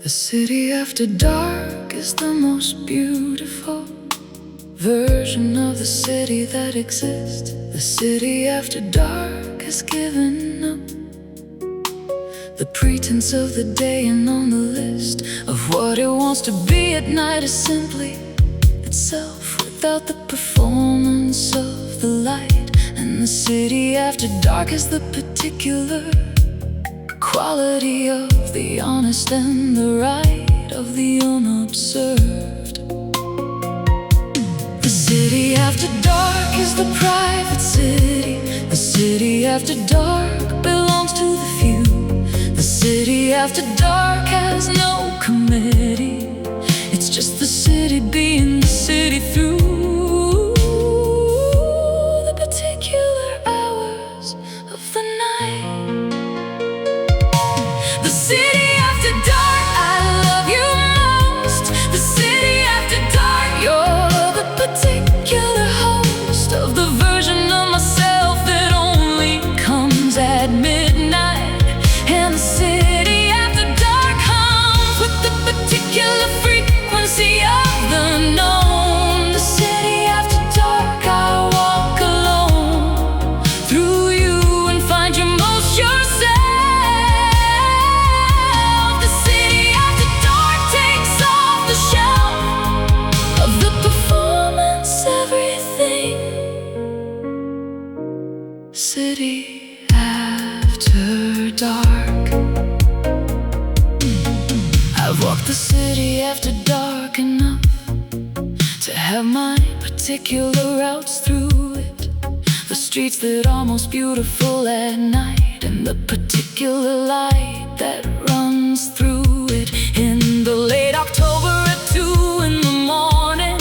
The city after dark is the most beautiful version of the city that exists. The city after dark has given up the pretense of the day, and on the list of what it wants to be at night is simply itself, without the performance of the light. And the city after dark is the particular quality of the honest and the right of the unobserved. The city after dark is the private city. The city after dark belongs to the few. The city after dark has no committee. It's just the city being the city through the particular hours of the night. The city after dark, I love you most. The city after dark, you're the particular host of the version of myself that only comes at midnight. And the city after dark comes with the particular frequency of the known. The city after dark, I walk alone through you and find you most yourself. The city after dark takes off the shell of the performance, everything. City after dark. I've walked the city after dark enough to have my particular routes through it. The streets that are most beautiful at night, and the particular light that runs through it. In the late October at 2 in the morning,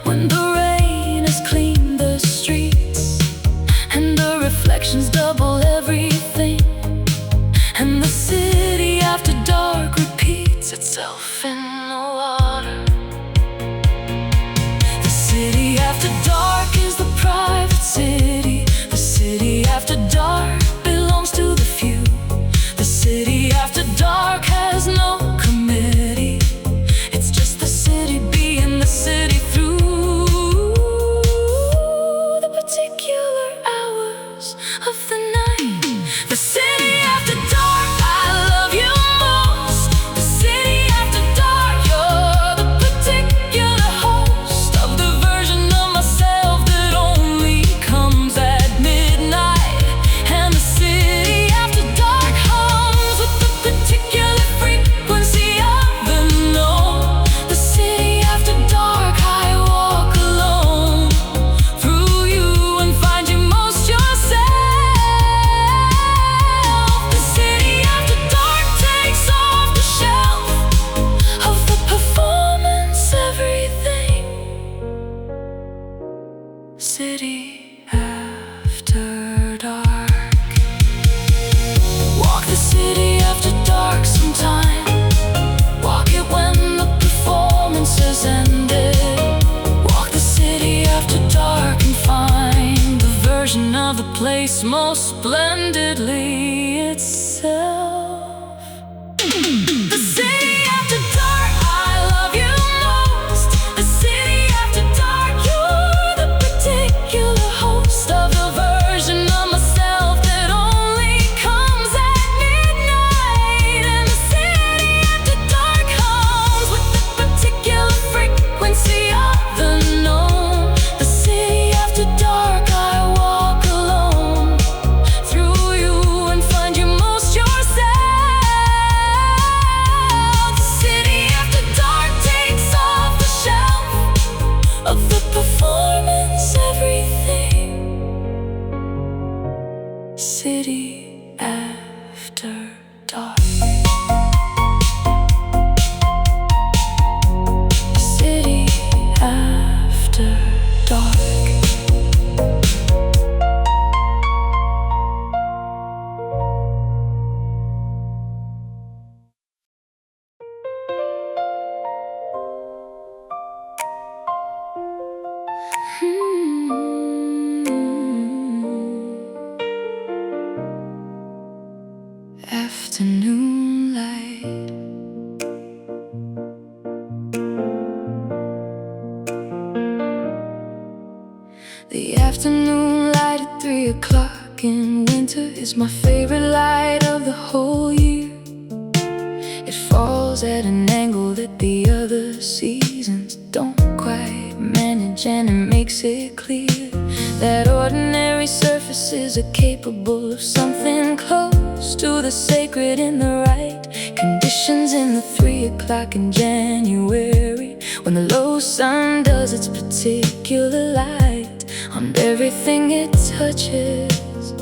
when the rain has cleaned the streets and the reflections double everything, and the city after dark repeats itself in the water. The city after dark is the private city. The city after dark belongs to the few. The city after dark has no committee. It's just the city being the city through the particular hours of the night. The city after dark, I love you most. The city after dark, you're the particular host of the version of myself that only comes at midnight. And the city after dark hums with the particular frequency of the known. The city after dark, I walk alone through you and find you most yourself. The city after dark takes off the shelf of the performance, everything. City after dark. Walk the city after dark sometime. Walk it when the performance has ended. Walk the city after dark and find the version of the place most splendidly itself. The city after dark, I love you most. The city after dark, you're the particular host of the version of myself that only comes at midnight. And the city after dark comes with the particular frequency of the known. The city after dark, I walk alone through you and find afternoon light at 3 o'clock in winter is my favorite light of the whole year. It falls at an angle that the other seasons don't quite manage, and it makes it clear that ordinary surfaces are capable of something close to the sacred in the right conditions. In the 3 o'clock in January, when the low sun does its particular light on everything it touches,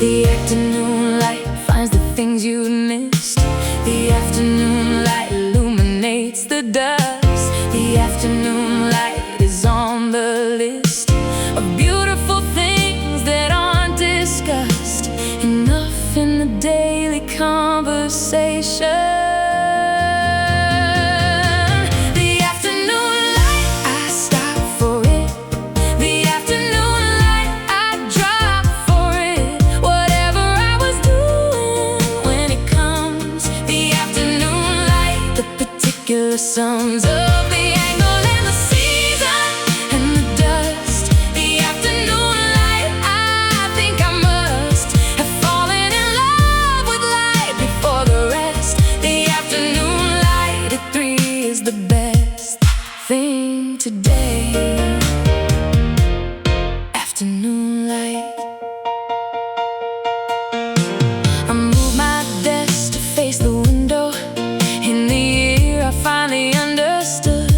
the afternoon light finds the things you missed. The afternoon light illuminates the dust. The afternoon light is on the list of beautiful things that aren't discussed enough in the daily conversation. Sums of the angle and the season and the dust. The afternoon light, I think I must have fallen in love with light before the rest. The afternoon light at 3 is the best thing today. Afternoon light. I move my desk to face the window. In the year I finally understood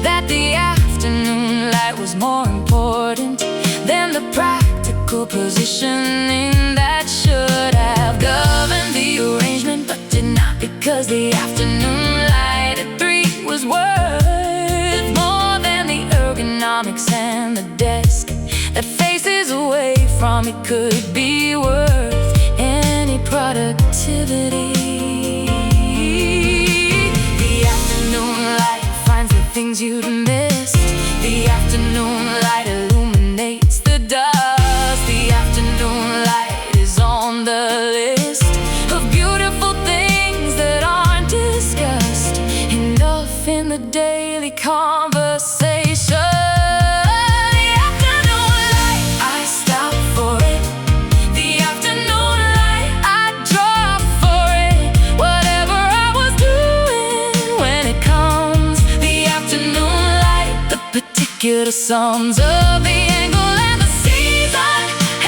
that the afternoon light was more important than the practical positioning that should have governed the arrangement, but did not, because the afternoon light at 3 was worth more than the ergonomics, and the desk that faces away from it could be worth any productivity. Things you'd missed. The afternoon light illuminates the dust. The afternoon light is on the list of beautiful things that aren't discussed enough in the daily conversation. The afternoon light, I stop for it. The afternoon light, I drop for it. Whatever I was doing when it comes, particular sums of the angle and the season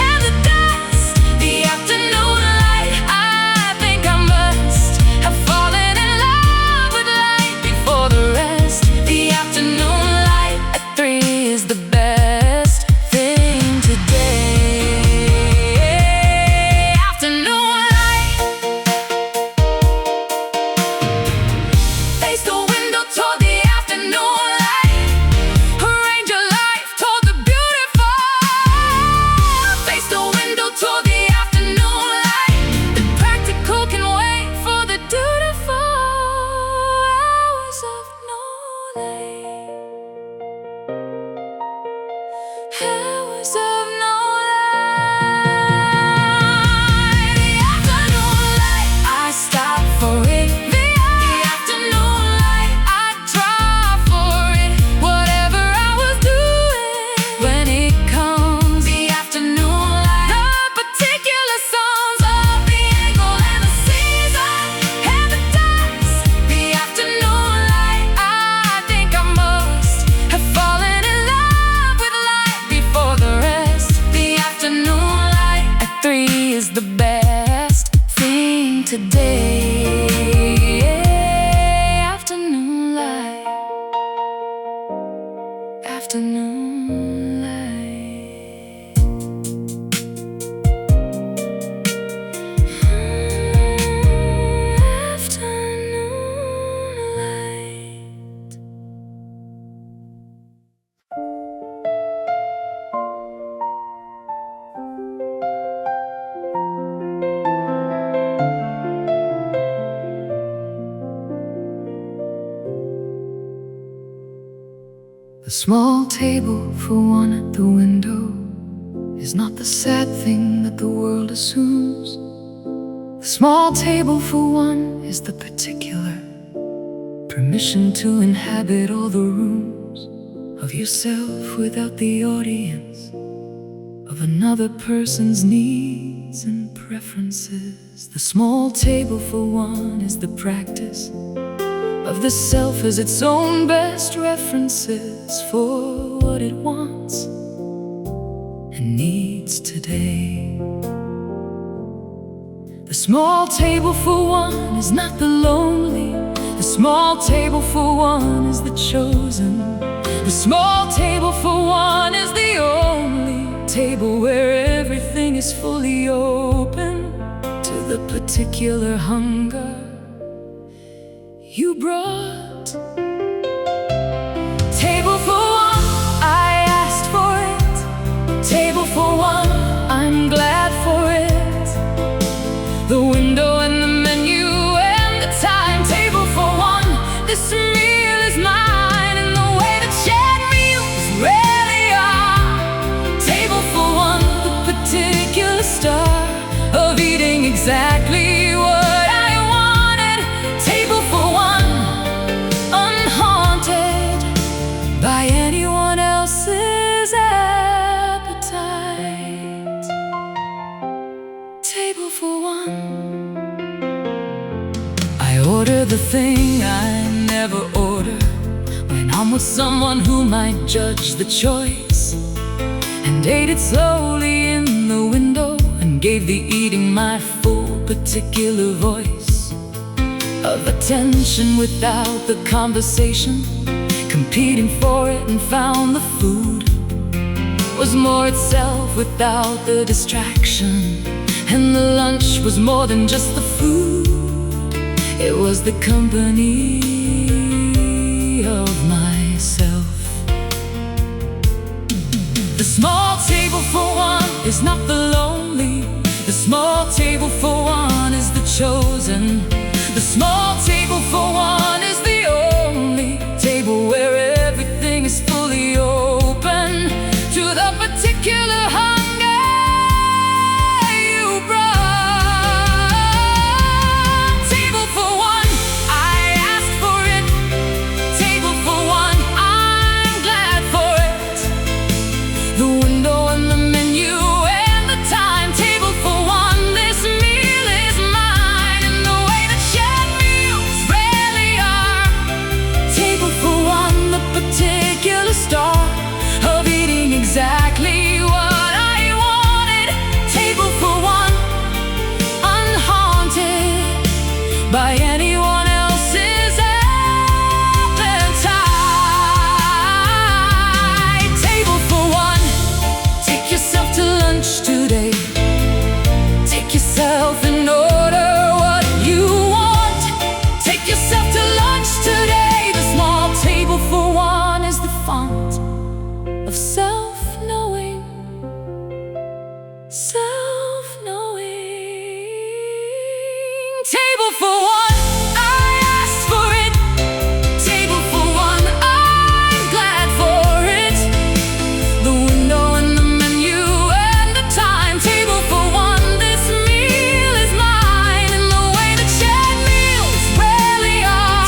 and the dust. The afternoon light, I think I must have fallen in love with light before the rest. The afternoon light at 3 is the best thing today. Afternoon light. Face the window toward the afternoon light. The best thing today. Afternoon light. Afternoon light. Afternoon light. The small table for one at the window is not the sad thing that the world assumes. The small table for one is the particular permission to inhabit all the rooms of yourself without the audience of another person's needs and preferences. The small table for one is the practice of the self as its own best references for what it wants and needs today. The small table for one is not the lonely. The small table for one is the chosen. The small table for one is the only table where everything is fully open to the particular hunger you brought. Table for one, I asked for it. Table for one, I'm glad for it. The window and the menu and the time. Table for one, this meal is mine, and the way that shared meals really are. Table for one, the particular star of eating exactly what I wanted. Table for one, unhaunted by anyone else's appetite. Table for one. I order the thing I never order when I'm with someone who might judge the choice, and ate it slowly in the window and gave the eating my full particular voice of attention without the conversation, competing for it, and found the food was more itself without the distraction. And the lunch was more than just the food, it was the company of myself. The small table for one is not the lonely. The small table for one is the chosen. The small table for one is the only table where everything is fully open to the particular hunger you brought. Table for one, I asked for it. Table for one, I'm glad for it. The window and the menu and the time. Table for one, this meal is mine, and the way that shared meals rarely are. Table for one, the particular star of eating exactly what I wanted. Table for one, unhaunted by anyone else's appetite. Table for one, take yourself to lunch today. Take yourself and order what you want. Take yourself to lunch today. The small table for one is the font of self-knowing. Self-knowing. Table for one, I asked for it. Table for one, I'm glad for it. The window and the menu and the time. Table for one, this meal is mine, and the way that shared meals rarely are.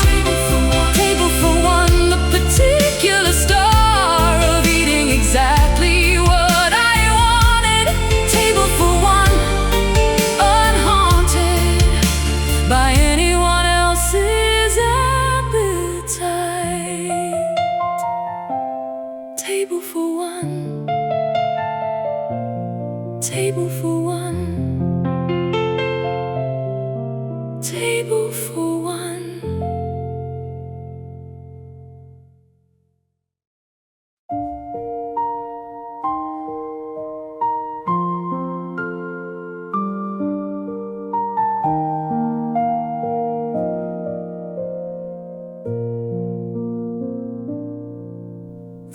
Table for one, the particular star of eating exactly what I wanted. Table for one, unhaunted by anyone else's appetite. Table for one. Table for one. Table for one.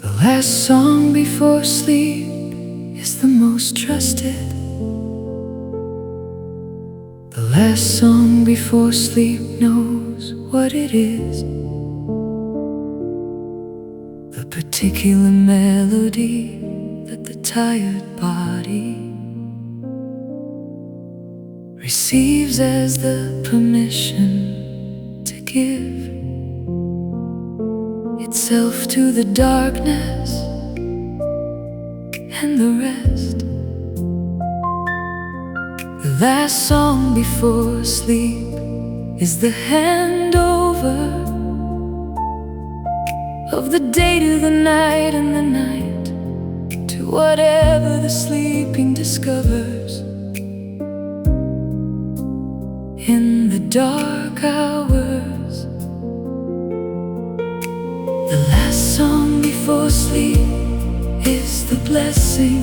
The last song before sleep is the most trusted. The last song before sleep knows what it is. The particular melody that the tired body receives as the permission to give its myself to the darkness and the rest. The last song before sleep is the handover of the day to the night and the night to whatever the sleeping discovers in the dark hours. The last song before sleep is the blessing.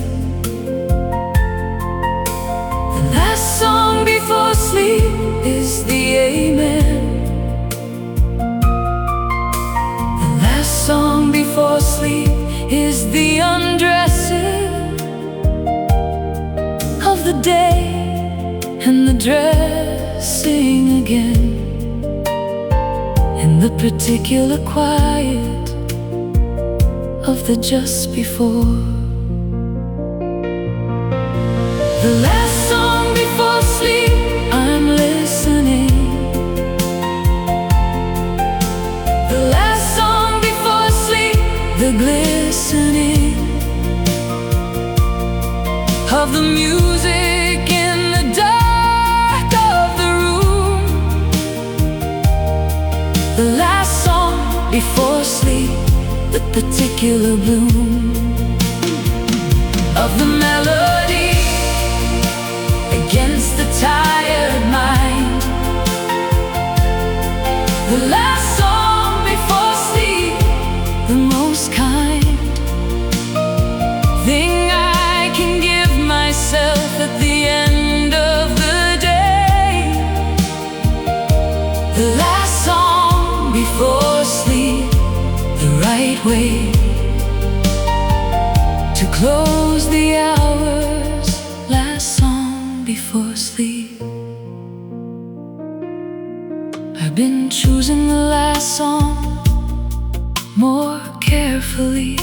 The last song before sleep is the amen. The last song before sleep is the undressing of the day and the dressing again in the particular quiet of the just before. The last song before sleep, I'm listening. The last song before sleep, the glistening of the music in the dark of the room. The last song before sleep, the particular bloom of the melody against the tired mind. The last song before sleep, the most kind thing I can give myself at the end of the day. The last song before sleep, the right way to close the hours. Last song before sleep. I've been choosing the last song more carefully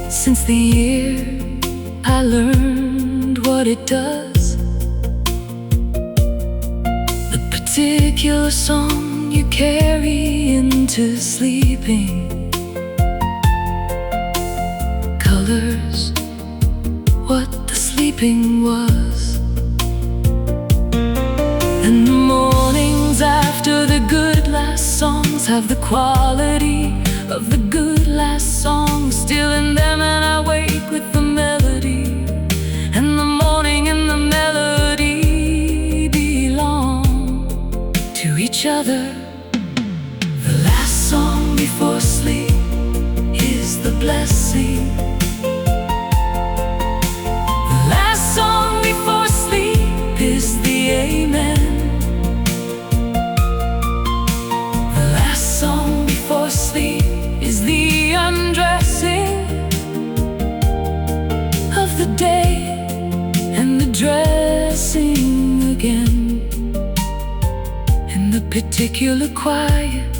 since the year I learned what it does. The particular song you carry into sleeping colors what the sleeping was. And the mornings after the good last songs have the quality of the good last song still in them, and I wake with the melody, and the morning and the melody belong to each other. The last song before sleep is the blessing. The last song before sleep is the amen. The last song before sleep is the undressing of the day and the dressing again in the particular quiet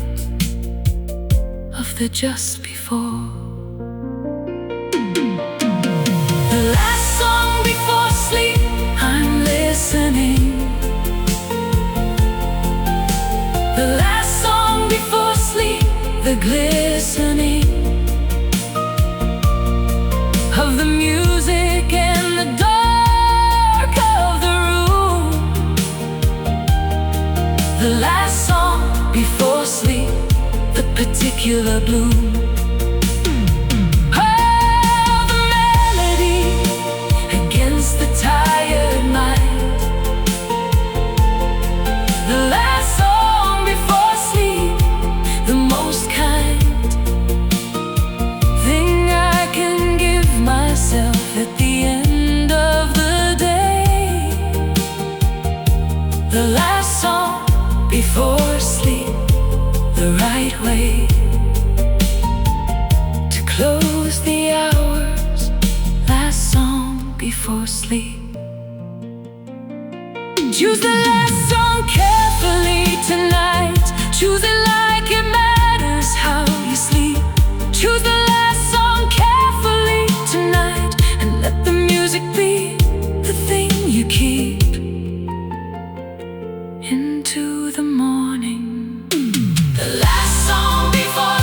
of the just before. The last song before sleep, I'm listening. The last song before sleep, the glistening of the music in the dark of the room. The last song before sleep, the particular bloom. Oh, the melody against the tired mind. The last song before sleep, the most kind thing I can give myself at the end of the day. The last song before sleep, the right way to close the hours. Last song before sleep. Choose the last song carefully tonight. Choose it like it matters how you sleep. Choose the last song carefully tonight, and let the music be the thing you keep into the morning. The last song before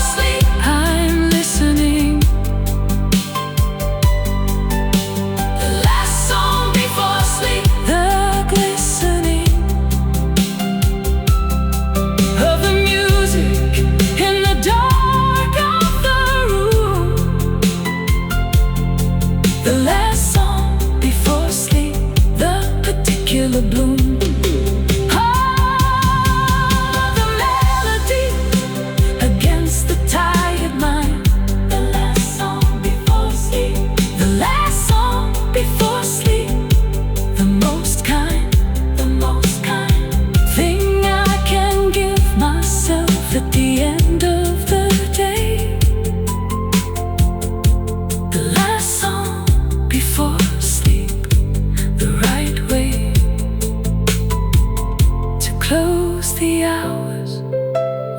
knows the hours?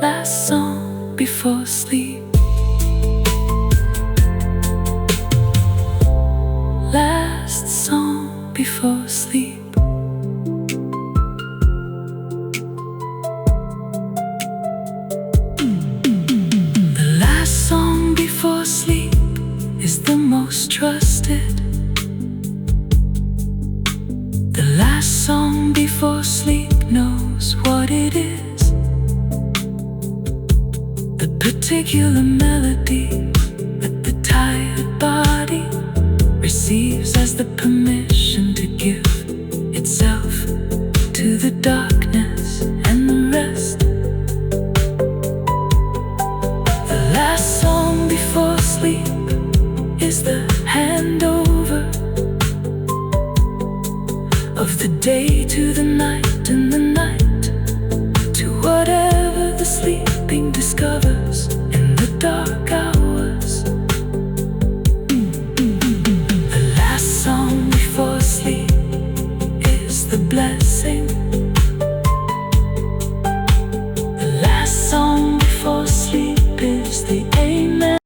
Last song before sleep. Last song before sleep. The last song before sleep is the most trusted. The last song before sleep knows what it is. The particular melody that the tired body receives as the permission to give itself to the darkness and the rest. The last song before sleep is the handover of the day to the night and the night to whatever the sleeping discovers in the dark hours. The last song before sleep is the blessing. The last song before sleep is the amen.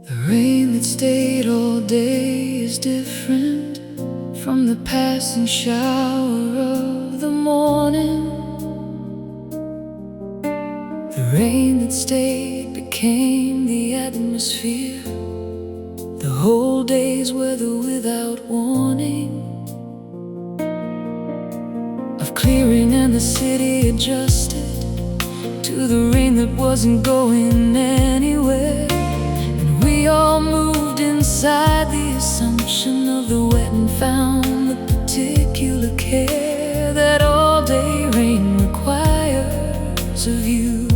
The rain that stayed all day is different from the passing shower of the morning. The rain that stayed became the atmosphere, the whole day's weather without warning. Of clearing and the city adjusted to the rain that wasn't going anywhere. And we all moved inside the assumption of the wet and found the particular care that all day rain requires of you.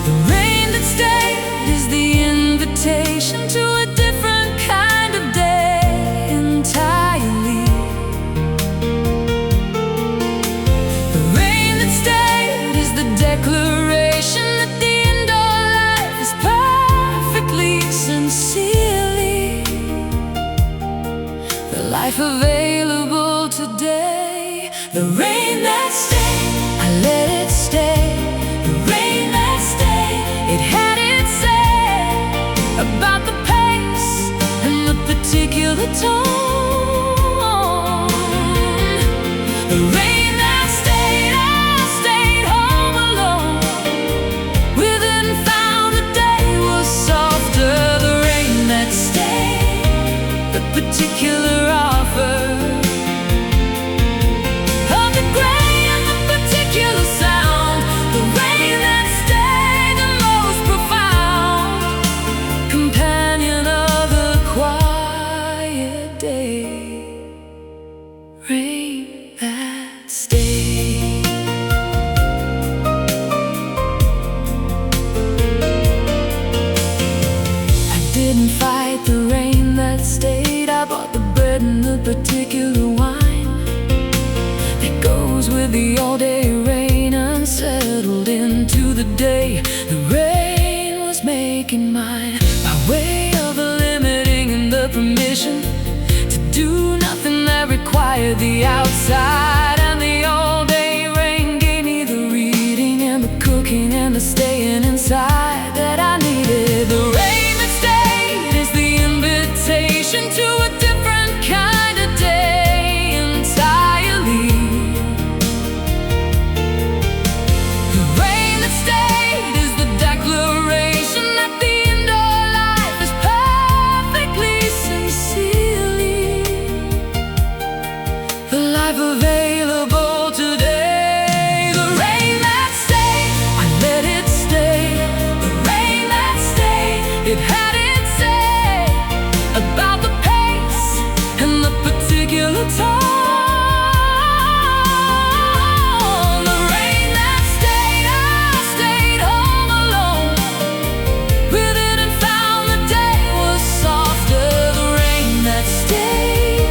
The rain that stayed is the invitation to a different kind of day entirely. The rain that stayed is the declaration that the indoor life is perfectly, sincerely the life available today. The rain that stayed, I let it stay. The rain that stayed, it had its say about the pace and the particular tone. The rain that stayed, I stayed home alone with it and found the day was softer. The rain that stayed, the particular offer of the gray and the particular sound. The rain that stayed, the most profound companion of the quiet day. Rain that stayed. I didn't fight the rain that stayed. I bought the bread and the particular wine that goes with the all-day rain and settled into the day the rain was making mine. By way of limiting and the permission to do nothing that required the outside. And the all-day rain gave me the reading and the cooking and the staying inside that I needed. The rain that stayed is the invitation to a different kind of day entirely. The rain that stayed is the declaration that the indoor life is perfectly, sincerely the life available today. The rain that stayed, I let it stay. The rain that stayed, it had its say about the pace and the particular tone. The rain that stayed, I stayed home alone with it and found the day was softer. The rain that stayed,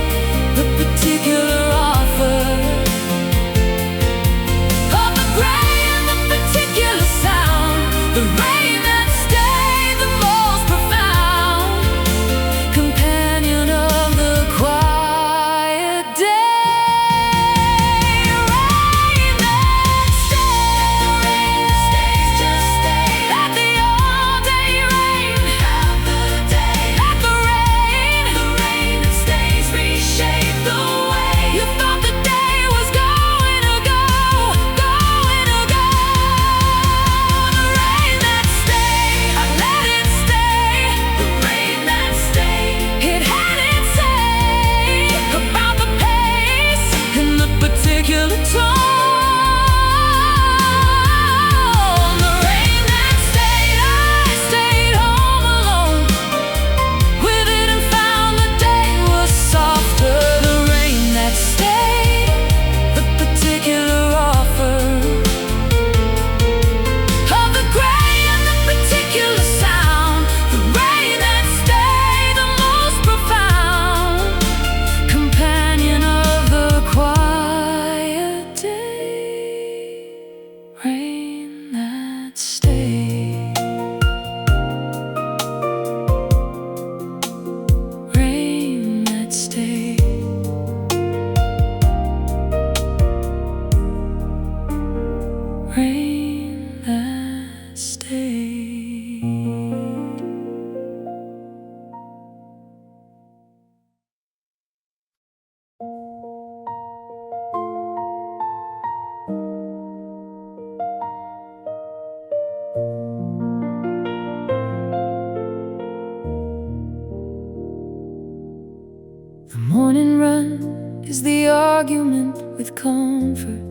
is the argument with comfort.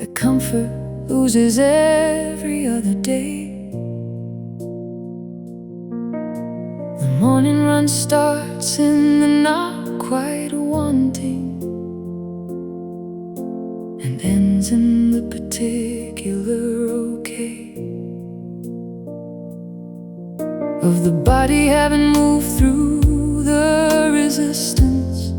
The comfort loses every other day. The morning run starts in the not quite wanting and ends in the particular okay of the body having moved through the resistance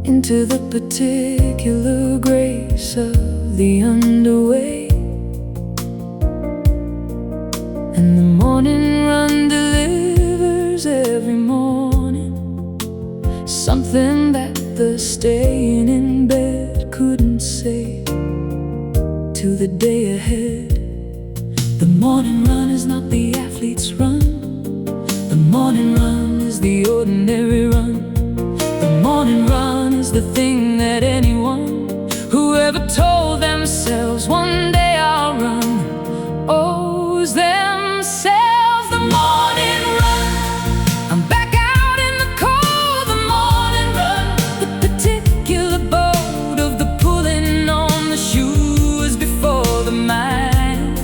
into the particular grace of the underway. And the morning run delivers every morning something that the staying in bed couldn't say to the day ahead. The morning run is not the athlete's run. The morning run is the ordinary run. The morning run is the thing that anyone who ever told themselves one day I'll run owes themselves. The morning run, I'm back out in the cold. The morning run, the particular boat of the pulling on the shoes before the mind.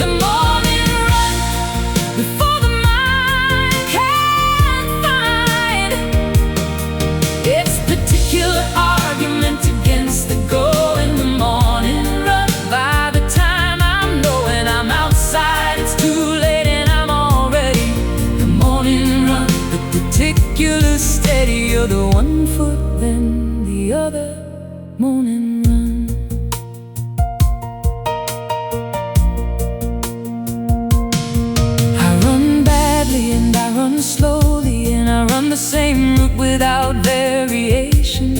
The morning run, before the mind can find its particular argument against the go in the morning run. By the time I'm knowing I'm outside, it's too late and I'm already. The morning run, the particular steady of the one foot then the other. Morning run. I run badly and I run slowly, and I run the same route without variation,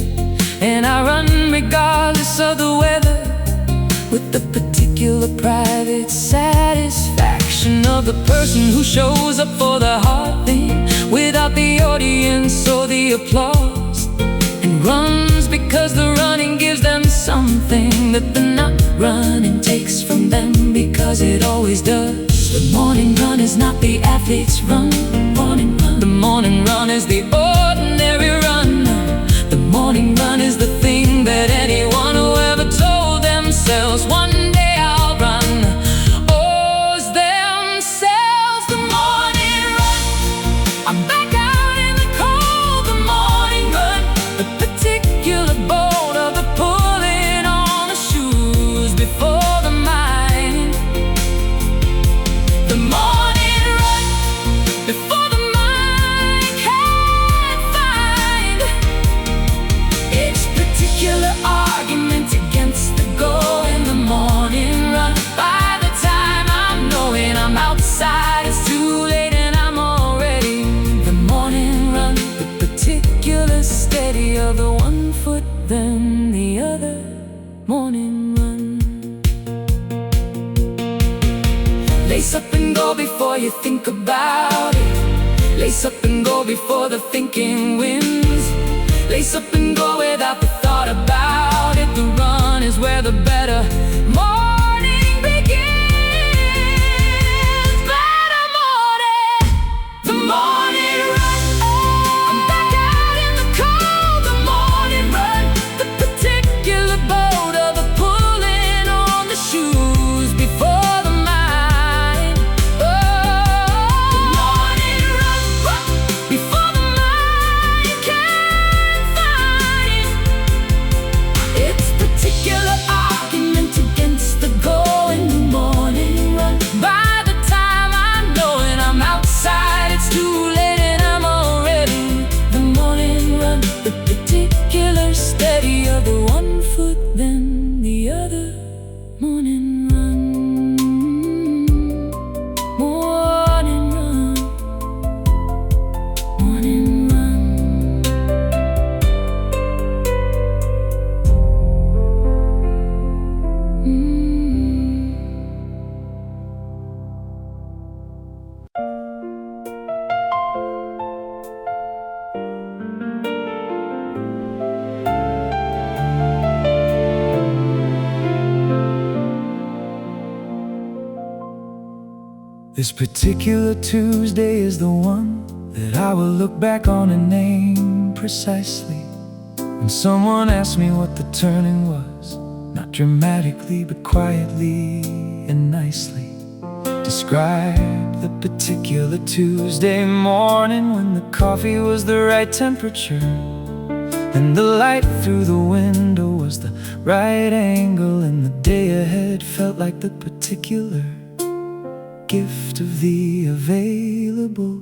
and I run regardless of the weather with the particular private satisfaction of the person who shows up for the hard thing without the audience or the applause, and runs because the running gives them something that the not running takes from them, because it always does. The morning run is not the athlete's run. Morning run. The morning run is the ordinary run. The morning run is the thing that anyone who ever told themselves one day I'll run owes themselves. The morning run, I'm back out in the cold. The morning run, the particular boat of the pulling on the shoes before the mind. The morning run, before the mind can find its particular argument against the go in the morning run. By the time I'm knowing I'm outside, it's too late and I'm already. The morning run, the particular steady of the one foot then the other. Morning run. Lace up and go before you think about it. Lace up and go before the thinking wins. Lace up and go without the thought about it. The run is where the better morning begins. Better morning. The morning run. I'm back out in the cold. The morning run. The particular boat of the pulling on the shoes before the mind. Oh, the morning run. Before the mind can find its particular argument against the go in the morning run. By the time I'm knowing I'm outside, it's too late and I'm already. The morning run, the particular steady of the one foot then the other. Morning run. Morning run. Morning run. This particular Tuesday is the one that I will look back on and name precisely. When someone asked me what the turning was, not dramatically but quietly and nicely, describe the particular Tuesday morning when the coffee was the right temperature and the light through the window was the right angle, and the day ahead felt like the particular gift of the available.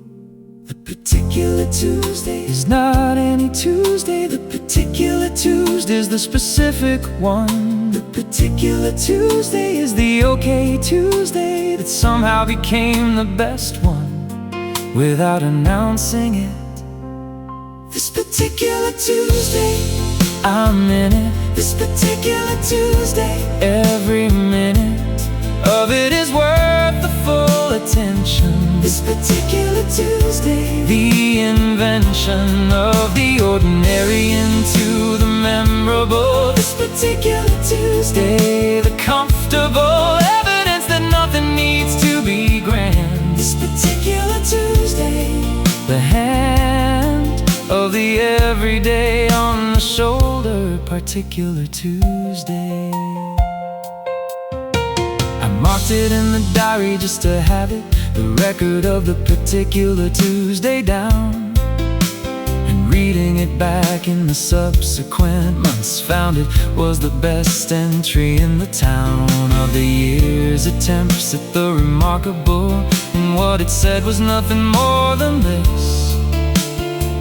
The particular Tuesday is not any Tuesday. The particular Tuesday is the specific one. The particular Tuesday is the okay Tuesday that somehow became the best one without announcing it. This particular Tuesday, I'm in it. This particular Tuesday, every minute of it is worth the full attention. This particular Tuesday, the invention of the ordinary into the memorable. This particular Tuesday, the comfortable evidence that nothing needs to be grand. This particular Tuesday, the hand of the everyday on the shoulder. Particular Tuesday, I marked it in the diary just to have it, the record of the particular Tuesday down. And reading it back in the subsequent months, found it was the best entry in the town of the year's attempts at the remarkable. And what it said was nothing more than this: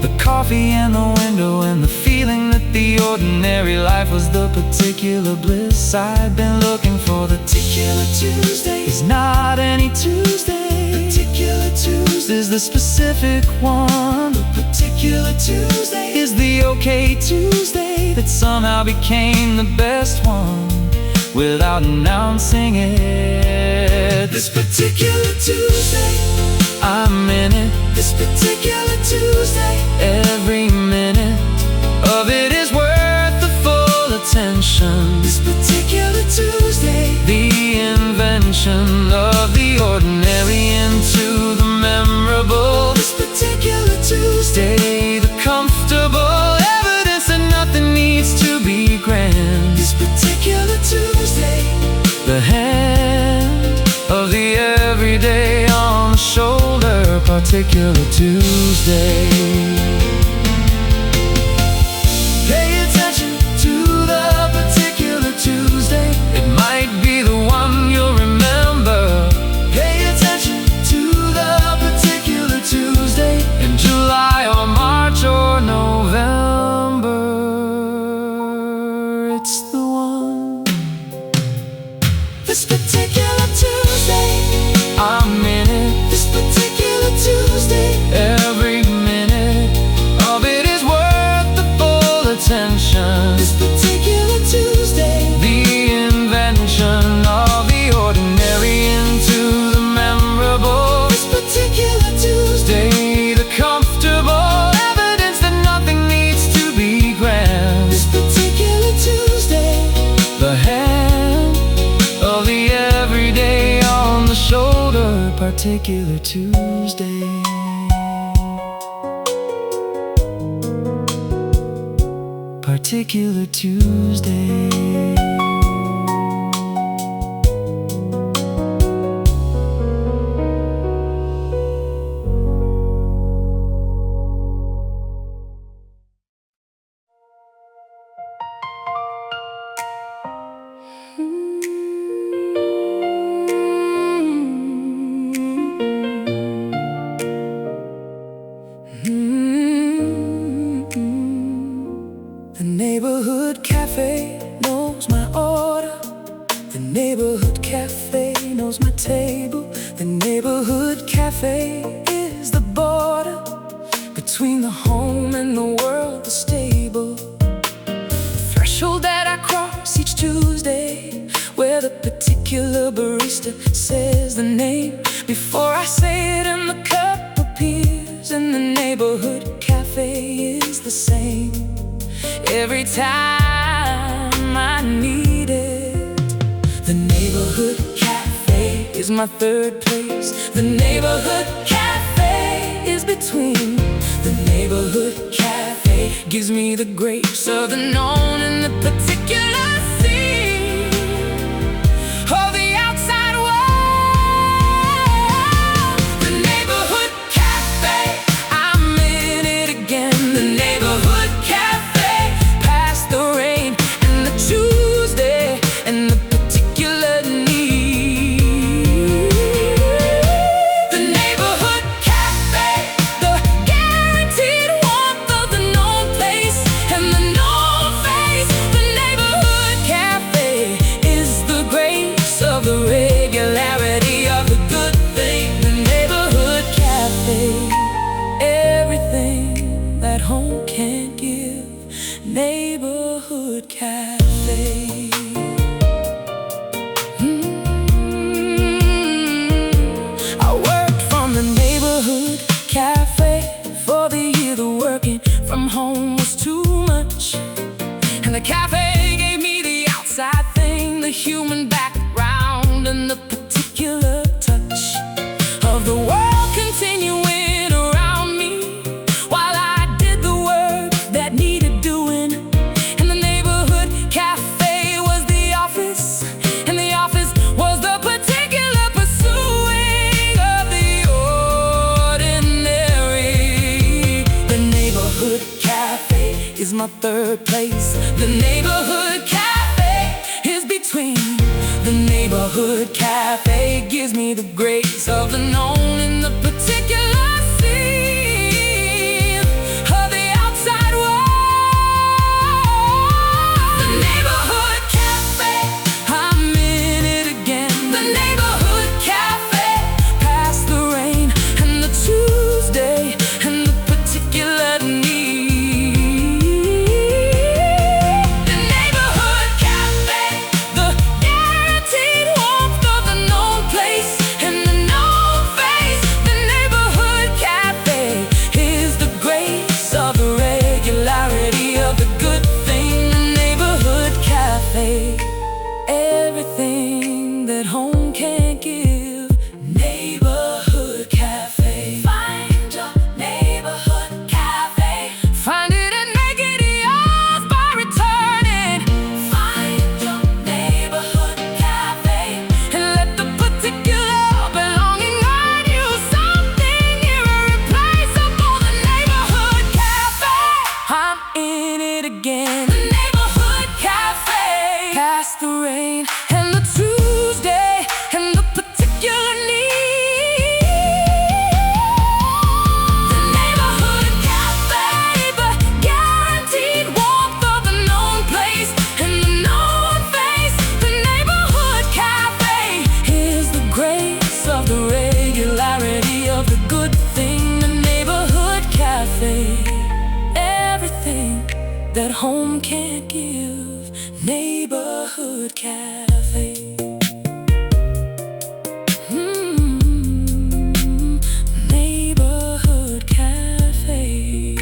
the coffee and the window and the feeling that the ordinary life was the particular bliss I'd been looking for. The particular Tuesday is not any Tuesday. Particular Tuesday is the specific one. The particular Tuesday is the okay Tuesday that somehow became the best one without announcing it. This particular Tuesday, I'm in it. This particular Tuesday, every minute of it is worth the full attention. This particular Tuesday, the invention of the ordinary into the memorable. This particular Tuesday, the comfortable evidence that nothing needs to be grand. This particular Tuesday, the hand of the everyday on the shoulder. Particular Tuesday. Pay attention to the particular Tuesday. It might be the one you'll remember. Pay attention to the particular Tuesday in July or March or November. It's the one. This particular Tuesday, I'm in it. This particular Tuesday, every minute of it is worth the full attention. This particular Tuesday, the invention of the ordinary into the memorable. This particular Tuesday, the comfortable evidence that nothing needs to be grand. This particular Tuesday, the hand of the everyday on the shoulder. Particular Tuesday. Particular Tuesday. The Neighbourhood Café knows my order. The Neighbourhood Café knows my table. The Neighbourhood Café is the border between the home and the world, the stable. The threshold that I cross each Tuesday, where the particular barista says the name before I say it and the cup appears. And the Neighbourhood Café is the same every time I need it. The Neighbourhood Café is my third place. The Neighbourhood Café is between. The neighborhood cafe gives me the grace of the known and the particular scene of the outside world. The neighborhood cafe, I'm in it again. The neighborhood cafe, past the rain and the Tuesday and the particular need. The neighborhood cafe, the guaranteed warmth of the known place and the known face. The neighborhood cafe is the grace of the regularity of the good thing. The neighborhood cafe, everything that home can't give. Neighborhood cafe. I worked from the neighborhood cafe for the year. The working from home was too much, and the cafe gave me the outside thing, the human background and the particular touch of the world continuing around me while I did the work that needed doing. And the neighborhood cafe was the office, and the office was the particular pursuing of the ordinary. The neighborhood cafe is my third place. The neighborhood cafe is between. The neighborhood cafe gives me the grace of the known and the particular scene of the outside world. The neighborhood cafe, I'm in it again. The neighborhood cafe, past the rain and the Tuesday and the particular need. The neighborhood cafe, the guaranteed warmth of the known place and the known face. The neighborhood cafe is the grace of the regularity of the good thing. The neighborhood cafe, everything that home can't give. Neighborhood cafe, find your neighborhood cafe. Find it and make it yours by returning. Find your neighborhood cafe and let the particular belonging earn you something irreplaceable. The neighborhood cafe, I'm in it again. The neighborhood cafe, past the rain and the Tuesday and the particular need. The neighborhood cafe, the guaranteed warmth of the known place and the known face. The neighborhood cafe is the grace of the regularity of the good thing. The neighborhood cafe, everything that home can't give. Neighborhood cafe. Neighborhood cafe.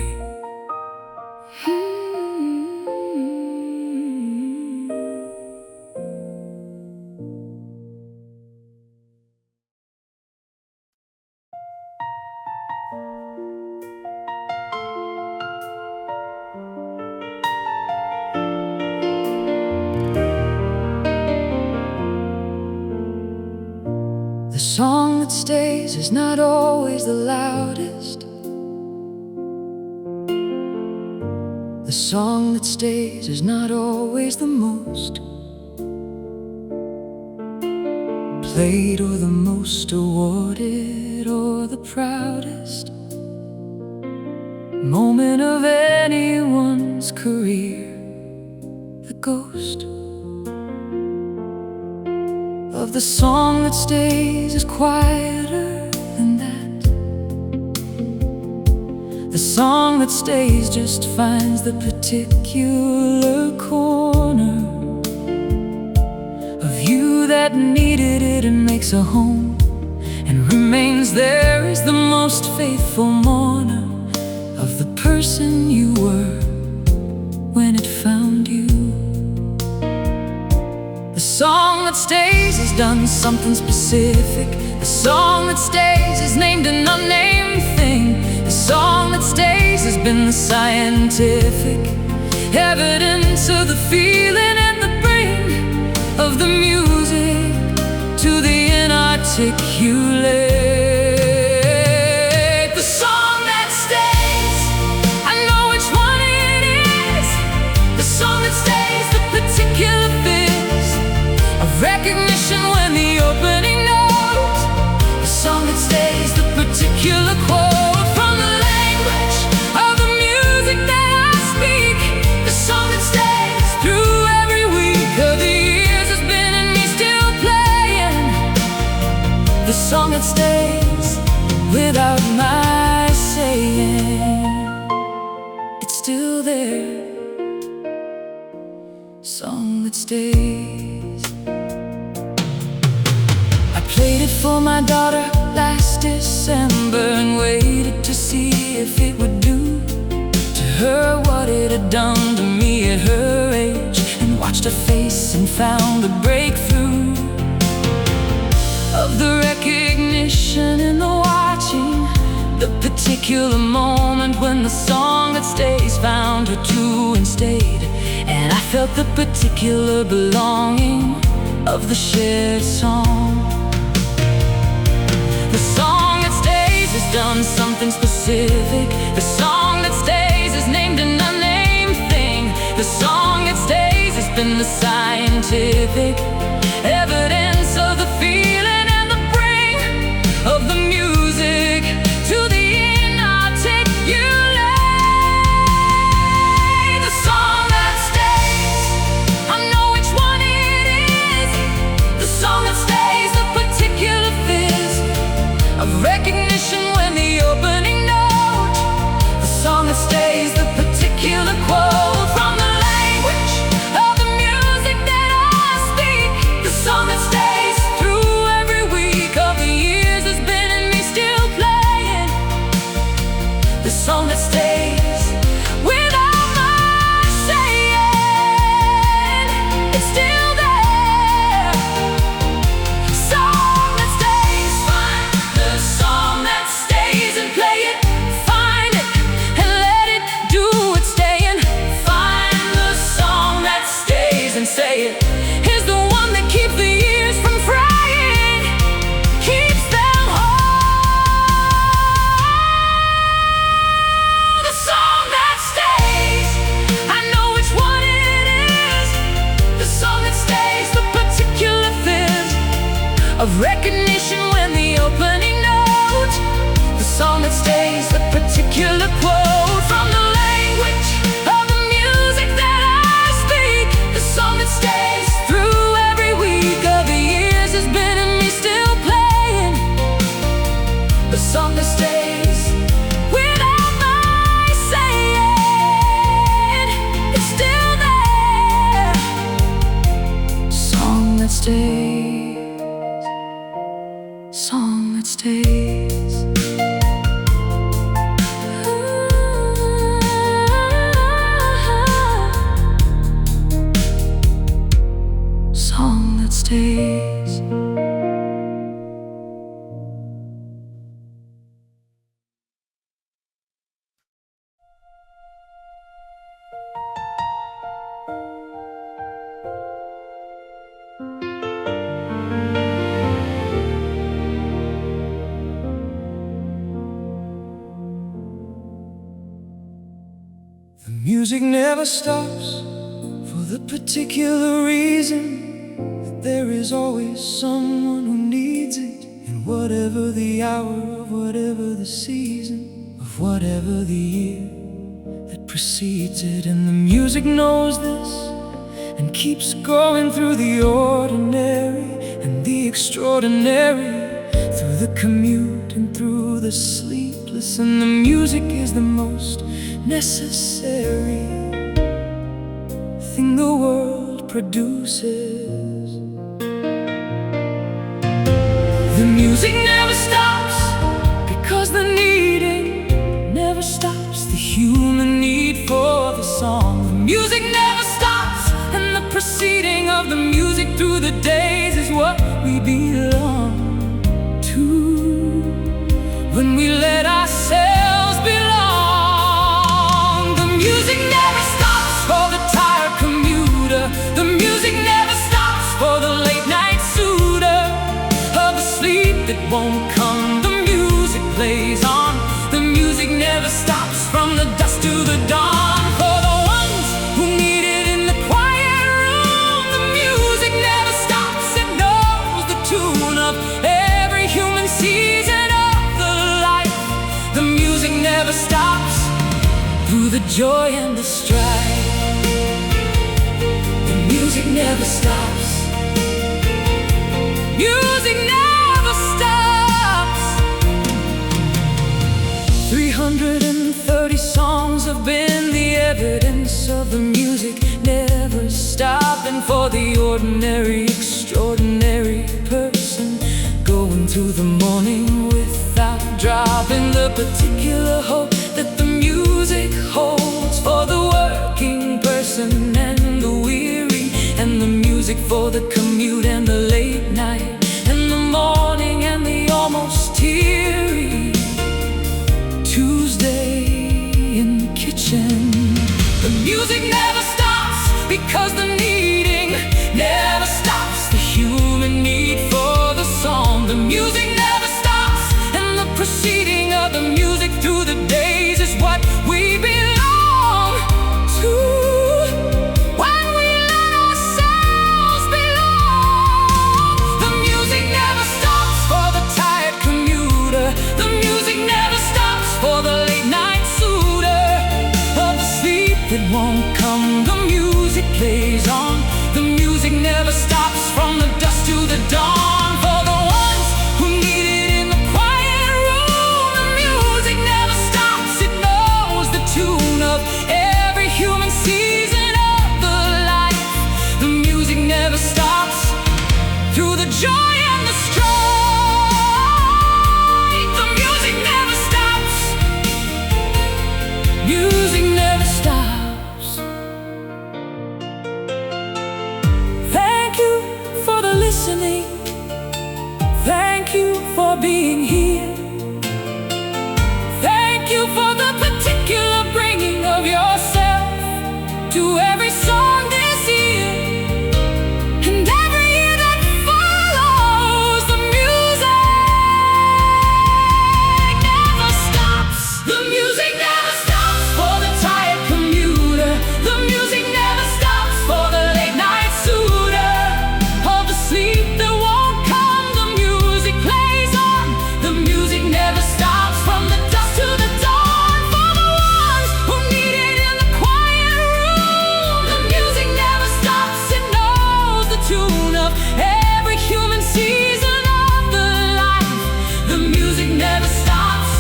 The song that stays is not always the loudest. The song that stays is not always the most played or the most awarded or the proudest moment of anyone's career. The ghost of the song that stays is quieter than that. The song that stays just finds the particular corner of you that needed it and makes a home and remains there as the most faithful mourner of the person you were when it found you. The song that stays has done something specific. The song that stays is named an unnamed thing. been the scientific evidence of the feeling and the brain of the music to the inarticulate. The song that stays, I know which one it is. The song that stays, the particular fizz of recognition when the opening note. The song that stays, the particular quote from the language of the music that I speak. The song that stays through every week of the years has been in me still playing. The song that stays without my saying. It's still there. Song that stays. I played it for my daughter last December and waited to see if it would do to her what it had done to me at her age, and watched her face and found a breakthrough of the recognition in the watching, the particular moment when the song that stays found her too and stayed, and I felt the particular belonging of the shared song. The song that stays has done something specific. The song that stays is named an unnamed thing. The song that stays has been the scientific evidence of the feeling and the bring of the music to the inarticulate. The song that stays, I know which one it is. The song that stays, the particular fizz of recognition when the opening note. The song that stays, the particular quote from the language of the music that I speak. The song that stays through every week of the years has been in me still playing. The song that stays without my saying. It's still there. Song that stays, find the song that stays and play it. Find it and let it do its staying. Find the song that stays and say it. Here's the one that keeps the ears from frying, keeps them whole. The song that stays, I know which one it is. The song that stays, the particular fizz of recognition when the opening note. The song that stays, the particular quote from the language of the music that I speak. The song that stays through every week of the years has been in me still playing. The song that stays without my saying. It's still there. Song that stays. Song that stays. Song that stays. The music never stops for the particular reason that there is always someone who needs it. And whatever the hour of whatever the season of whatever the year that precedes it. And the music knows this and keeps going through the ordinary and the extraordinary, through the commute and through the sleepless. And the music is the most necessary thing the world produces. The music never stops because the needing never stops. The human need for the song. The music never stops, and the proceeding of the music through the days is what we belong to when we let ourselves belong. joy and the strife. The music never stops. Music never stops. 330 songs have been the evidence of the music never stopping. For the ordinary, extraordinary person going through the morning without dropping the particular hope that the music holds. For the working person and the weary, and the music for the commute and the late night, and the morning and the almost teary Tuesday in the kitchen. The music never stops because the needing never stops. The human need for the song. The music never stops, and the proceeding of the music through the days is what we belong to. When we let ourselves belong. The music never stops for the tired commuter. The music never stops for the late night suitor. Of the sleep that won't come, the music plays on. The music never stops from the dusk to the dawn. For the ones who need it in the quiet room, the music never stops. It knows the tune of every human season of the life. The music never stops through the joy and the strife. The music never stops. Music never stops. Thank you for the listening. Thank you for being here. Thank you for the particular bringing of yourself to every song this year and every year that follows. The music never stops. The music never stops for the tired commuter. The music never stops for the late night suitor. Of the sleep that won't come, the music plays on. The music never stops from the dusk to the dawn. For the ones who need it in the quiet room, the music never stops. It knows the tune of every human season of the life. The music never stops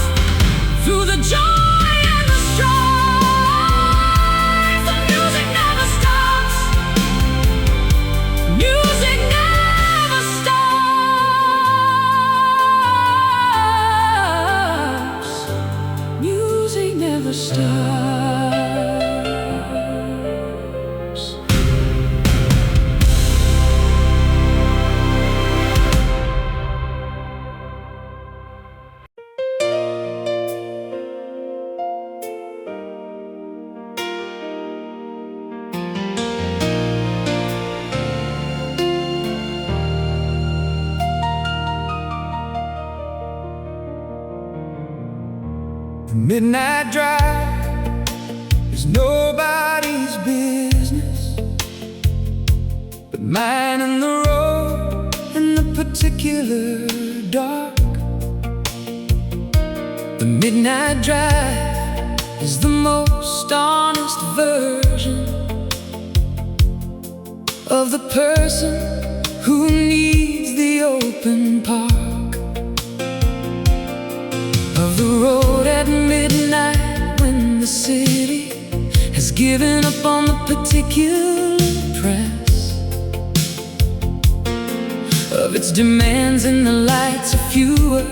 through the joy and the strife. The music never stops. Music never stops. Music never stops. The midnight drive is nobody's business but mine and the road and the particular dark. The midnight drive is the most honest version of the person who needs the open park. Of the road at midnight when the city has given up on the particular press of its demands, and the lights are fewer,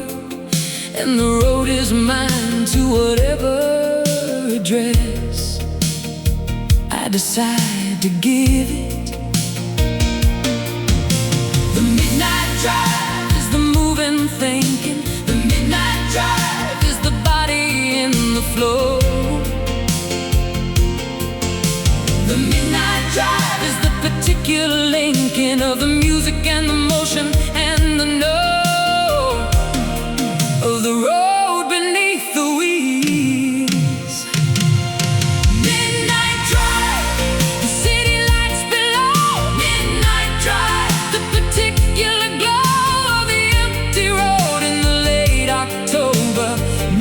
and the road is mine to whatever address I decide to give it. The midnight drive is the moving thinking. The midnight drive is the body in the flow. The midnight drive is the particular linking of the music and the motion and the know of the road beneath the wheels. Midnight drive, the city lights below. Midnight drive, the particular glow of the empty road in the late October.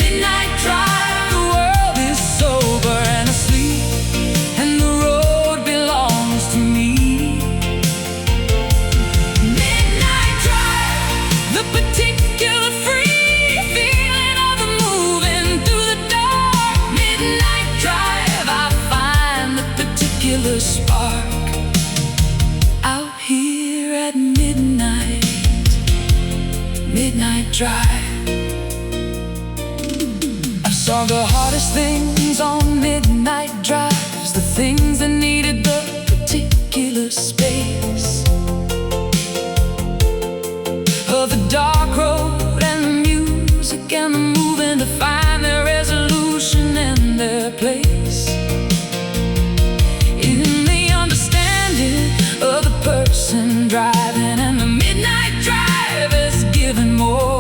Midnight drive, the world is sober and asleep. drive. I saw the hardest things on midnight drives, the things that needed the particular space of the dark road and the music and the moving to find their resolution and their place in the understanding of the person driving. And the midnight drive is giving more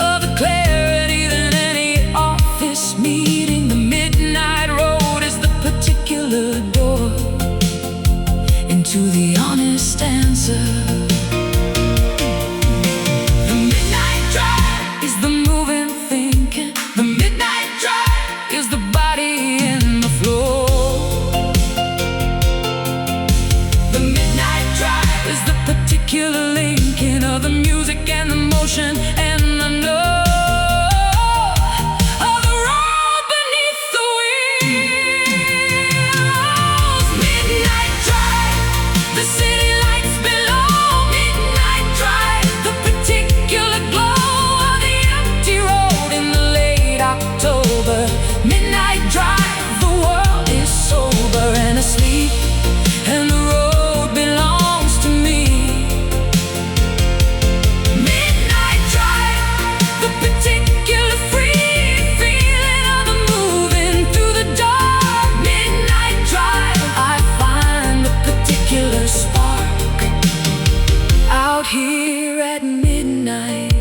of the clarity than any office meeting. The midnight road is the particular door into the honest answer. The midnight drive is the moving thinking. The midnight drive is the body in the floor. The midnight drive is the particular linking of the music and the motion and the note of the road beneath the wheels. Midnight drive, the city lights below. Midnight drive, the particular glow of the empty road in the late October. Midnight drive, the world is sober and asleep, and the road belongs to me. Midnight drive, the particular free feeling of the moving through the dark. Midnight drive, I find the particular spark out here at midnight.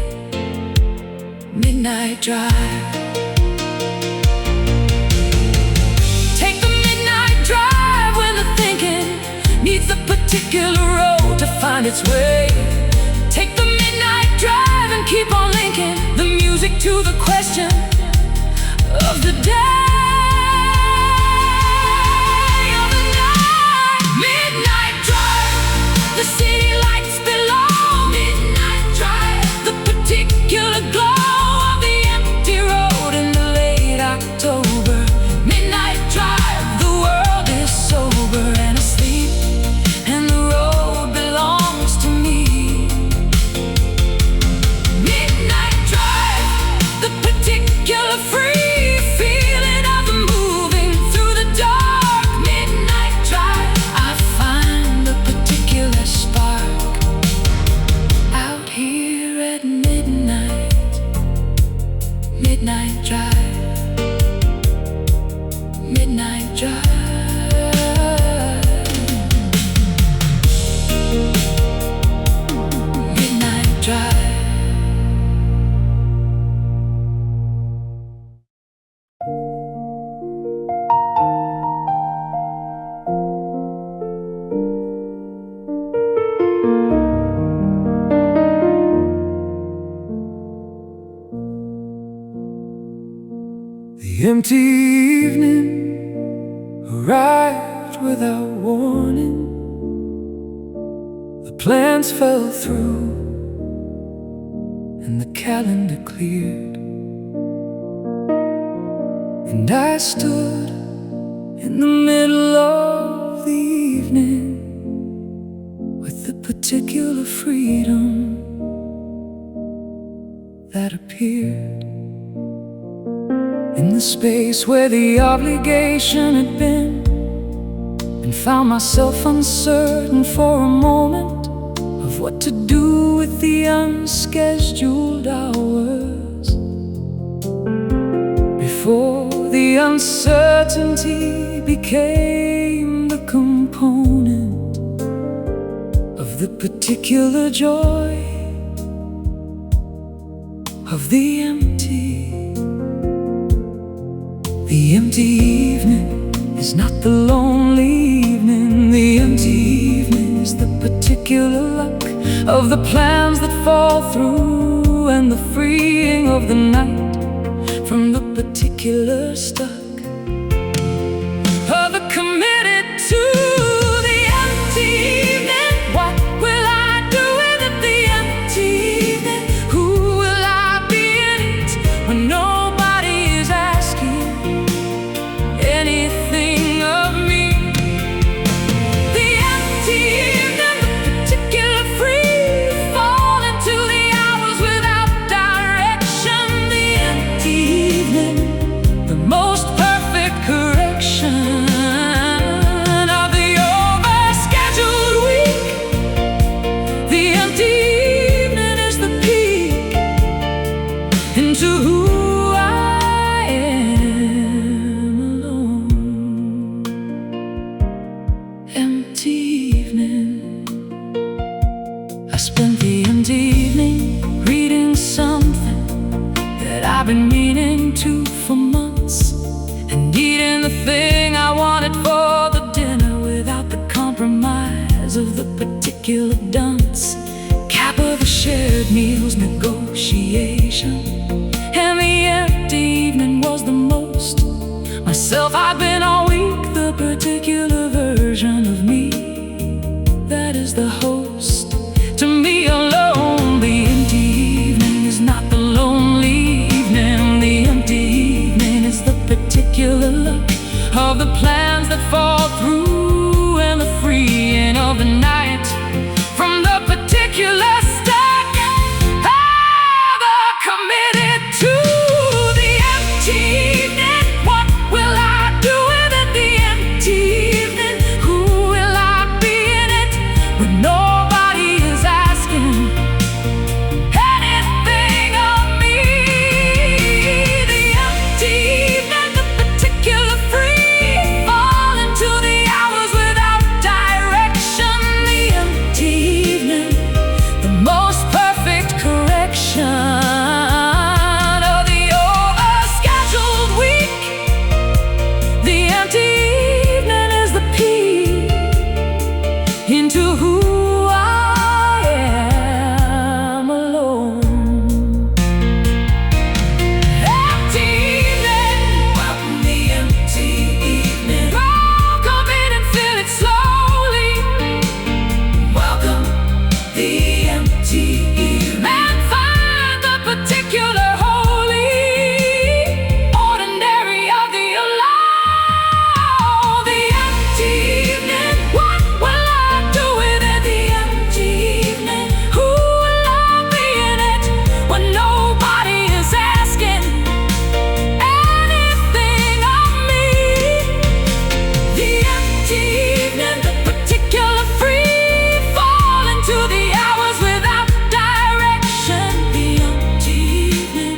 Midnight drive. Take the midnight drive when the thinking needs a particular road to find its way. Take the midnight drive and keep on linking the music to the question of the day. Of the night. Midnight drive, the city lights below. Midnight drive, the particular glow of the empty road in the late October. Midnight drive, the world is sober and asleep, and the road belongs to me. Midnight drive, the particular free feeling of the moving through the dark. Midnight drive, I find the particular spark out here at midnight. Midnight drive. Midnight drive. Midnight drive. The empty evening arrived without warning. The plans fell through and the calendar cleared, and I stood in the middle of the evening with the particular freedom that appeared in the space where the obligation had been, and found myself uncertain for a moment of what to do with the unscheduled hours. Before the uncertainty became the component of the particular joy of the empty. The empty evening is not the lonely evening. The empty evening is the particular luck of the plans that fall through, and the freeing of the night from the particular stuck of the committed to the empty evening. What will I do with it? The empty evening. Who will I be in it when nobody is asking anything of me? The empty evening, the particular free falling myself I've been all week. The particular version of me that is the host to me alone. The empty evening is not the lonely evening. The empty evening is the particular look of the plans that fall through and the freeing of the night from the particular stack. Ever committed to the empty evening? What will I do with it? The empty evening. Who will I be in it when nobody is asking anything of me? The empty evening, the particular free fall into the hours without direction. The empty evening, the most perfect correction of the overscheduled week. The empty evening is the peek into who I am alone. Empty evening, welcome the empty evening. Welcome in and feel it slowly. Welcome the empty evening. And find the particular holy, ordinary of the alone. The empty evening. What will I do with it? The empty evening. Who will I be in it when nobody is asking anything of me? The empty evening, the particular free fall into the hours without direction. The empty evening,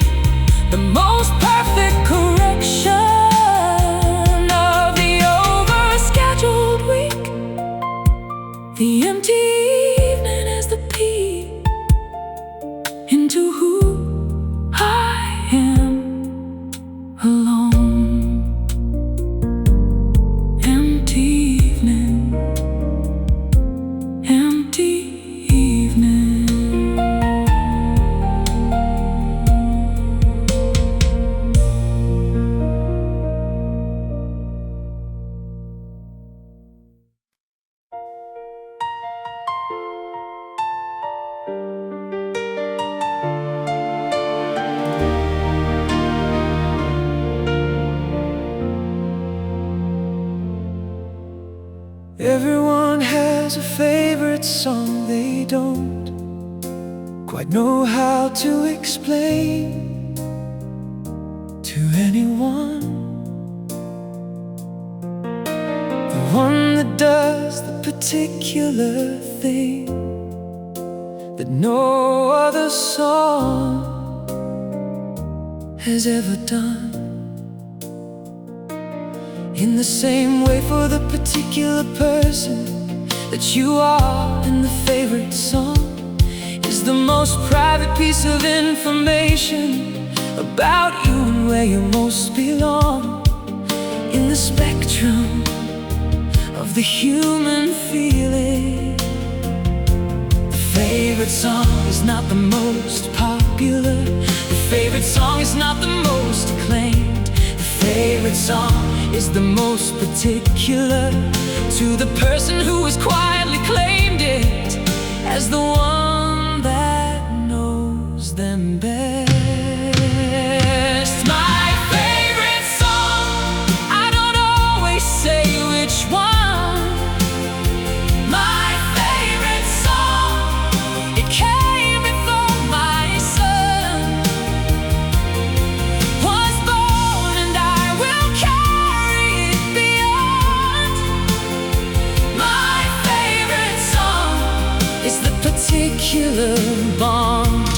the most perfect correction of the overscheduled week. The empty evening is the peek into who I am alone. Empty evening, empty evening. Everyone has a favorite song they don't quite know how to explain to anyone. The one that does the particular thing that no other song has ever done. In the same way for the particular person that you are, and the favorite song is the most private piece of information about you and where you most belong in the spectrum of the human feeling. The favorite song is not the most popular. The favorite song is not the most acclaimed. The favorite song is the most particular to the person who has quietly claimed it as the one that knows them best. My favorite song, I don't always say which one. My favorite song, it came before my son was born, and I will carry it beyond. My favorite song is the particular bond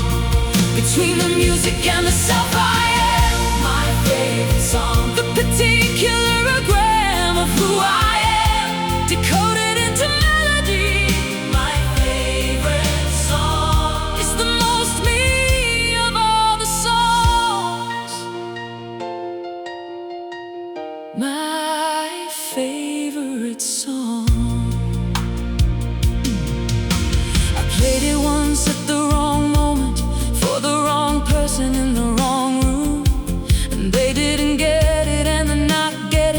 between the music and the self I am. My favorite song, the particular-gram of who I am, decoded into melody. My favorite song is the most me of all the songs. My favorite song. I played it once at the wrong moment for the wrong person in the wrong room, and they didn't get it and they're not getting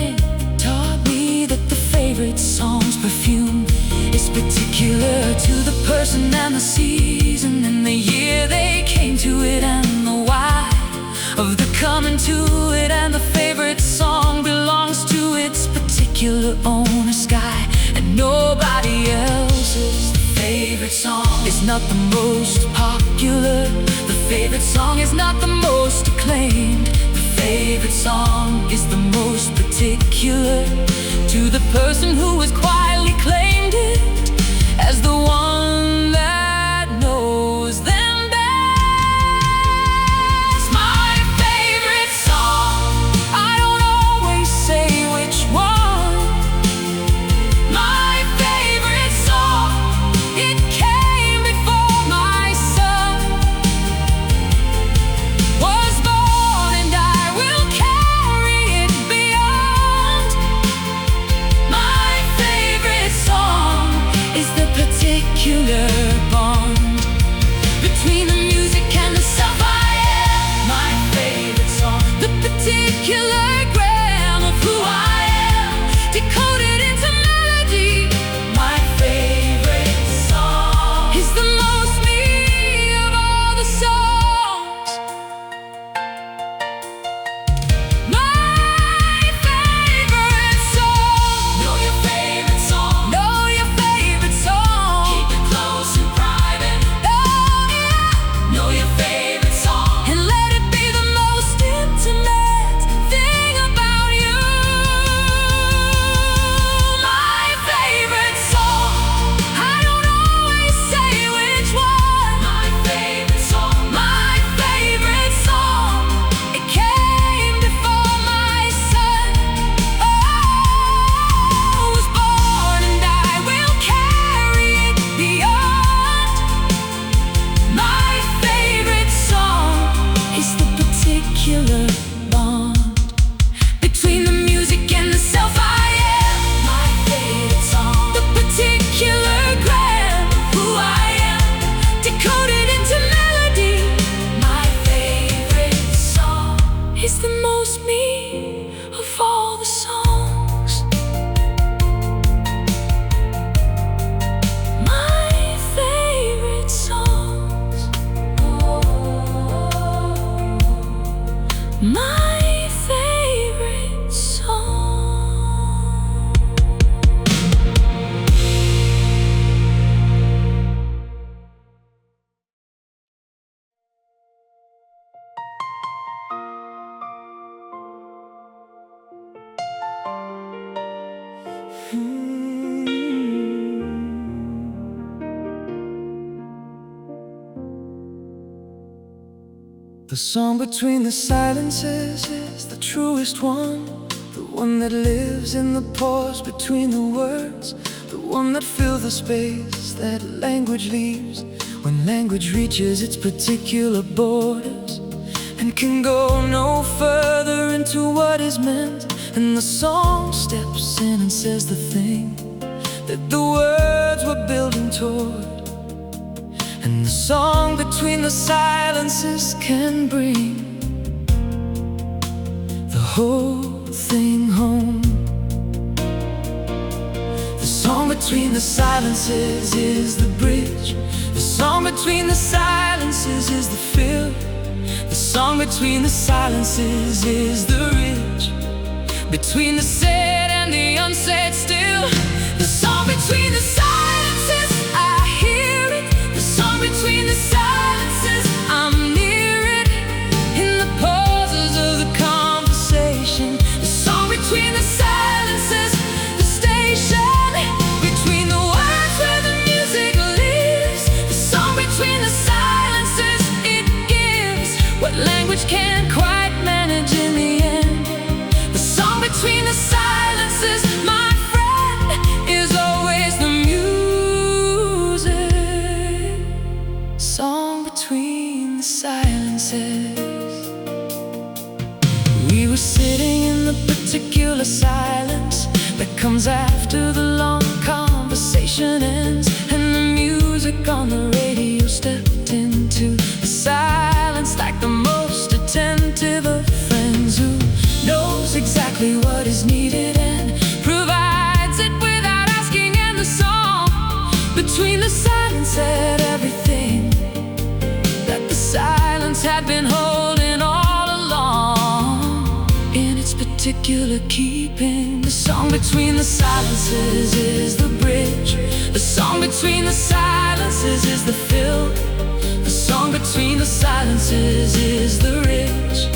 To the person and the season and the year they came to it and the why of the coming to it, and the favorite song belongs to its particular owner, sky, and nobody else's. The favorite song is not the most popular. The favorite song is not the most acclaimed. The favorite song is the most particular to the person who has quietly claimed it as the one that knows them best. My favorite song, I don't always say which one. My favorite song, it came before my son was born, and I will carry it beyond. My favorite song is the particular bond between the music and the self I am. My favorite song, the particular gram of who I am, decoded into melody. My favorite song is the most me of all the songs. My favorite song. Know your favorite song. Know your favorite song. Keep it close and private. Oh yeah. Know your favorite song, and let it be the most intimate thing about you. My favorite song, I don't always say which one. My favorite song, my favorite song, it came before my son was born, and I will carry it beyond. My favorite song is the particular bond between the music and the self I am. My favorite song, the particular gram of who I am, decoded into melody. My favorite song is the most me of all the songs. My favorite songs. My favorite song. The song between the silences is the truest one. The one that lives in the pause between the words. The one that fills the space that language leaves when language reaches its particular borders and can go no further into what is meant. And the song steps in and says the thing that the words were building toward. And the song between the silences can bring the whole thing home. The song between the silences is the bridge. The song between the silences is the fill. The song between the silences is the ridge between the said and the unsaid still. The song between the silences, I hear it. The song between the silences, I'm near it. In the pauses of the conversation. The song between the silences, the station between the words where the music lives. The song between the silences, it gives what language can't quite manage in the end. The song between the silences, my friend, is always the music. Song between the silences. We were sitting in the particular silence that comes after the long conversation ends, and the music on the radio stepped into the silence like the most attentive of friends who knows exactly what is needed and provides it without asking. And the song between the silences particular keeping. The song between the silences is the bridge. The song between the silences is the fill. The song between the silences is the ridge.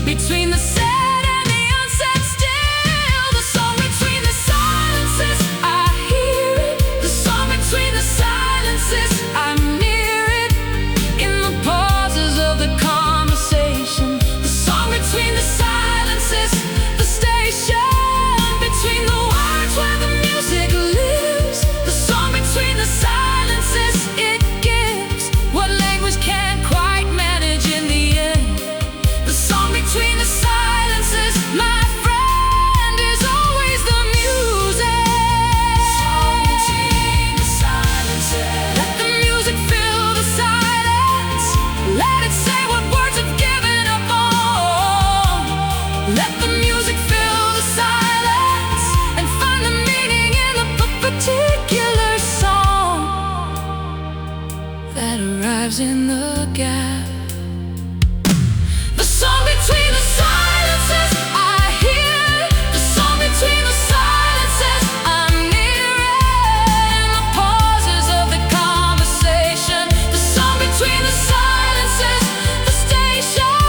Between the said and the unsaid still. The song between the silences, I hear it. The song between the silences, I'm near it. In the pauses of the conversation. The song between the silences, the station. Between the words where the music lives. The song between the silences, it gives what language can't quite manage in the end. The song between the silences, my friend, is always the music. Song between the silences. Let the music fill the silence. Let it say what words have given up on. Let the music fill the silence and find the meaning in the particular song that arrives in the gap. The song between the silences, I hear it. The song between the silences, I'm near it. In the pauses of the conversation. The song between the silences, the station.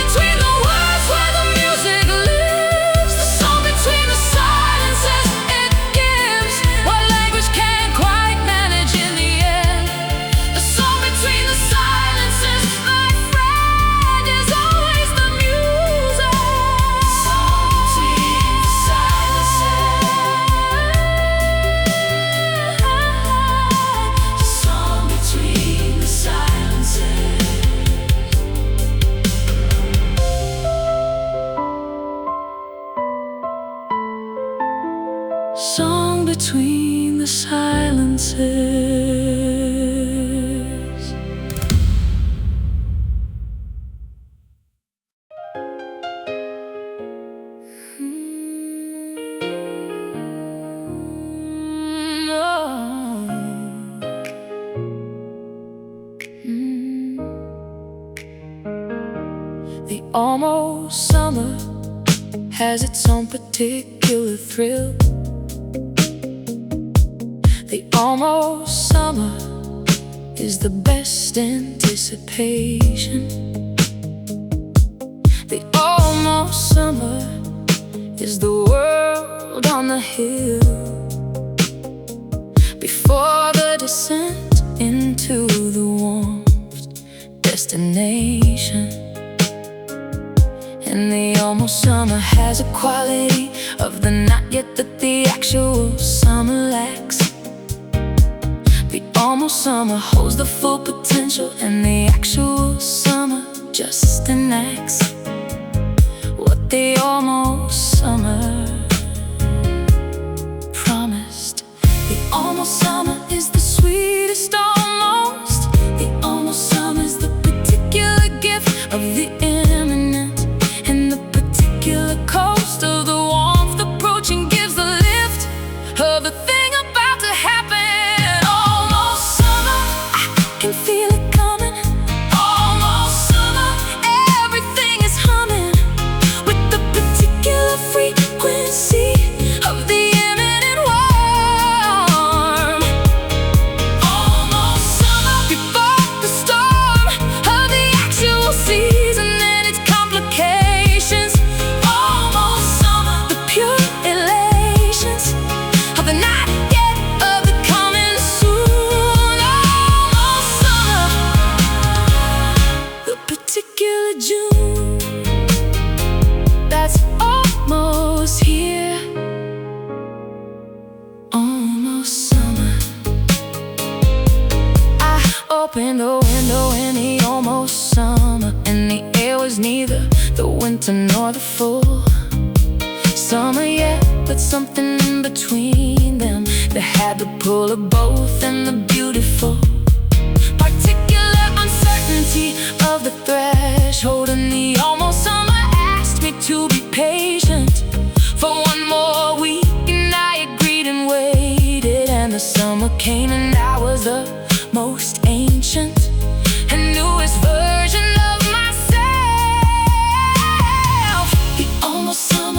Between the words where the music lives. The song between the silences, it gives what language can't quite manage in the end. The song between the silences, my friend, is always the music. Song between the silences. Song between the silences. Song between the silences. The almost summer has its own particular thrill. The almost summer is the best anticipation. The almost summer is the world on the hill before the descent into the warmth destination. And the almost summer has a quality of the not yet that the actual summer lacks. The almost summer holds the full potential, and the actual summer just enacts what the almost summer promised. The almost summer is the sweetest almost. The almost summer is the particular gift of the imminent, and the particular coast of the warmth approaching gives the lift of the thing about to happen. Almost summer, I can feel it coming. Almost summer, everything is humming with the particular frequency of the imminent warm. Almost summer, before the storm of the actual season and its complications. Almost summer, the pure elations of the not yet of the coming soon. Almost summer, the particular June that's almost here. Almost summer. I opened a window in the almost summer, and the air was neither the winter nor the full summer yet, but something in between them that had the pull of both and the beautiful particular uncertainty of the threshold. And the almost summer asked me to be patient for one more week, and I agreed and waited. And the summer came, and I was the most ancient and newest version of myself. The almost summer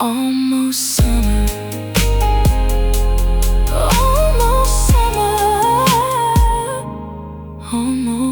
Almost summer, almost summer, almost